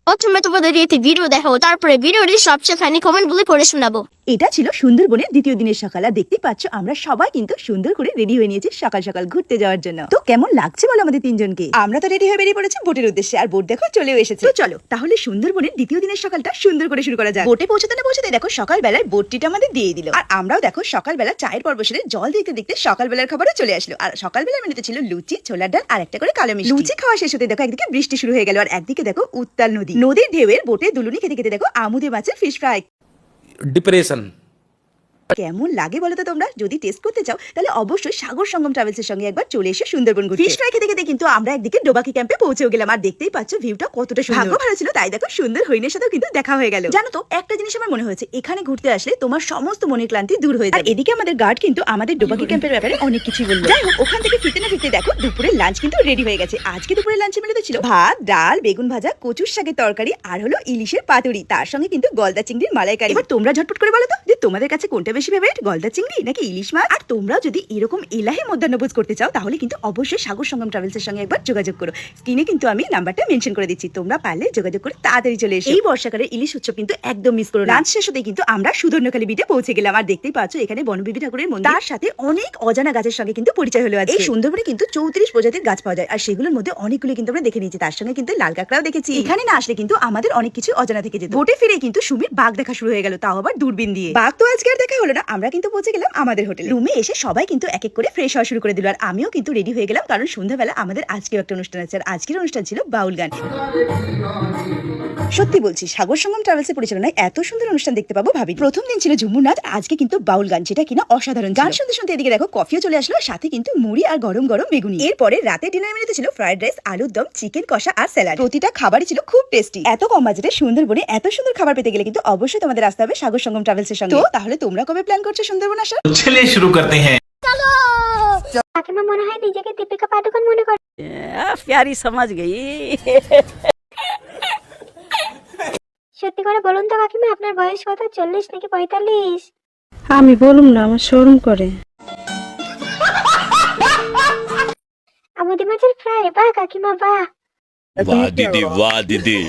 প্রথমে তোমাদের এতে ভিডিও দেখাবো, তারপরে ভিডিওটি সবচেয়ে ফানি কমেন্ট গুলি পড়ে শোনাবো। এটা ছিল সুন্দরবনের দ্বিতীয় দিনের সকাল। আর দেখতেই পাচ্ছ আমরা সবাই কিন্তু সুন্দর করে রেডি হয়ে নিয়েছি সকাল সকাল ঘুরতে যাওয়ার জন্য। তো কেমন লাগছে বলো আমাদের তিনজনকে? আমরা তো রেডি হয়ে বেরিয়ে পড়েছি বোটের উদ্দেশ্যে, আর বোট দেখো চলেও এসেছে। তো চলো তাহলে সুন্দরবনের দ্বিতীয় দিনের সকালটা সুন্দর করে শুরু করা যাক। বোটে পৌঁছতে না পৌঁছতে দেখো সকালবেলায় বোটটিটা আমাদের দিয়ে দিল, আর আমরাও দেখো সকালবেলা চায়ের পর্ব সেরে জল দেখতে দেখতে সকালবেলার খাবারও চলে আসলো। আর সকালবেলা মেনুতে ছিল লুচি, ছোলার ডাল আর একটা করে কালো মিষ্টি। লুচি খাওয়া শেষ হতে দেখো একদিকে বৃষ্টি শুরু হয়ে গেল, আর একদিকে দেখো উত্তাল নদী। নদীর ঢেউয়ের বোটে দুলুনি খেতে খেতে দেখো আমুদে মাছের ফিশ ফ্রাই। ডিপ্রেশন কেমন লাগে বলো তো তোমরা? যদি টেস্ট করতে চাও তাহলে অবশ্যই সাগর সঙ্গম ট্রাভেলস এর সঙ্গে একবার চলে এসে সুন্দরবন ঘুরতে। ফিশ ফ্রাই খেতে খেতে কিন্তু আমরা একদিকে ডোবাকি ক্যাম্পে পৌঁছেও গেলাম, আর দেখতেই পাচ্ছ ভিউটা কতটা সুন্দর। ভাগ্য ভালো ছিল তাই দেখো সুন্দর হরিণের সাথেও কিন্তু দেখা হয়ে গেল। জানো তো একটা জিনিস আমার মনে হয়েছে, এখানে ঘুরতে আসলে তোমার সমস্ত মনের ক্লান্তি দূর হয়ে যায়। এদিকে আমাদের গার্ড কিন্তু আমাদের ডোবাকি ক্যাম্পের ব্যাপারে অনেক কিছু বললো। যাই হোক, ওখান থেকে ফিরতে না ফিরতে দেখো দুপুরের লাঞ্চ কিন্তু রেডি হয়ে গেছে। আজকে দুপুরের লাঞ্চে মেনুতে ছিল ভাত, ডাল, বেগুন ভাজা, কচুর শাকের তরকারি আর হলো ইলিশের পাতুরি, তার সঙ্গে কিন্তু গলদা চিংড়ির মালাইকারি। এবার তোমরা ঝটপট করে বলো তো যে তোমাদের কাছে কোনটা বেশি ফেভারিট, গলদা চিংড়ি নাকি ইলিশ মাছ? আর তোমরা যদি এরকম এলাহি মধ্যাহ্নভোজ করতে চাও তাহলে কিন্তু অবশ্যই সাগর সঙ্গম ট্রাভেলস এর সঙ্গে একবার যোগাযোগ করো। স্ক্রিনে কিন্তু আমি নাম্বারটা মেনশন করে দিচ্ছি, তোমরা পারলে যোগাযোগ করে তাড়াতাড়ি চলে এসো। এই বর্ষাকালের ইলিশ উৎসব কিন্তু একদম মিস করো না। লাঞ্চ শেষ হতে কিন্তু আমরা সুধর্ণখালী বিটে পৌঁছে গেলাম, আর দেখতেই পাচ্ছ এখানে বনবিবি ঠাকুরের মন্দির, তার সাথে অনেক অজানা গাছের সঙ্গে কিন্তু পরিচয় হলো। এই সুন্দরবনে কিন্তু 34 প্রজাতির গাছ পাওয়া যায়, আর সেগুলোর মধ্যে অনেকগুলো কিন্তু আমরা দেখে নিয়েছি, তার সঙ্গে কিন্তু লাল কাঁকড়াও দেখেছি। এখানে না আসলে কিন্তু আমাদের অনেক কিছু অজানা থেকে যেত। বোটে ফিরে কিন্তু সুমির বাঘ দেখা শুরু হয়ে গেল, তাও আবার দূরবীন দিয়ে। বাঘ তো আজকে আর দেখা হলো না, আমরা কিন্তু পৌঁছে গেলাম আমাদের হোটেলে। রুমে এসে সবাই কিন্তু এক এক করে ফ্রেশ হওয়া শুরু করে দিল, আর আমিও কিন্তু রেডি হয়ে গেলাম, কারণ সন্ধ্যাবেলা আমাদের আজকেও একটা অনুষ্ঠান আছে। আর আজকের অনুষ্ঠান ছিল বাউল গান। সত্যি বলছি, সাগর সঙ্গম ট্রাভেলসের পরিচালনায় এত সুন্দর অনুষ্ঠান দেখতে পাবো ভাবি। প্রথম দিন ছিল ঝুমুর নাচ, আজকে কিন্তু বাউল গান, যেটা কিনা অসাধারণ। গান শুনতে শুনতে এদিকে দেখো কফিও চলে আসলো, সাথে কিন্তু মুড়ি আর গরম গরম বেগুনি। এরপরে রাতে ডিনার মেনুতে ছিল ফ্রাইড রাইস, আলুর দম, চিকেন কষা আর স্যালাড। প্রতিটা খাবারই ছিল খুব টেস্টি। এত কম বাজেটে সুন্দরবনে এত সুন্দর খাবার পেতে গেলে কিন্তু অবশ্যই তোমাদের আসতে হবে সাগর সঙ্গম ট্রাভেলস এর সঙ্গে। তো তাহলে তোমরা কবে প্ল্যান করছো সুন্দরবন আসার? चलिए शुरू करते हैं। কাকিমা মনে হয় নিজেকে দীপিকা পাডুকোন মনে করে। प्यारी समझ गई। সত্যি করে বলুন তো কাকিমা, আপনার বয়স কত, 40 নাকি 45? আমি বলুম না, আমার শরম করে। আমাদের মাছের ফ্রাই, বাহ কাকিমা বাহ। वाह दीदी वाह दीदी।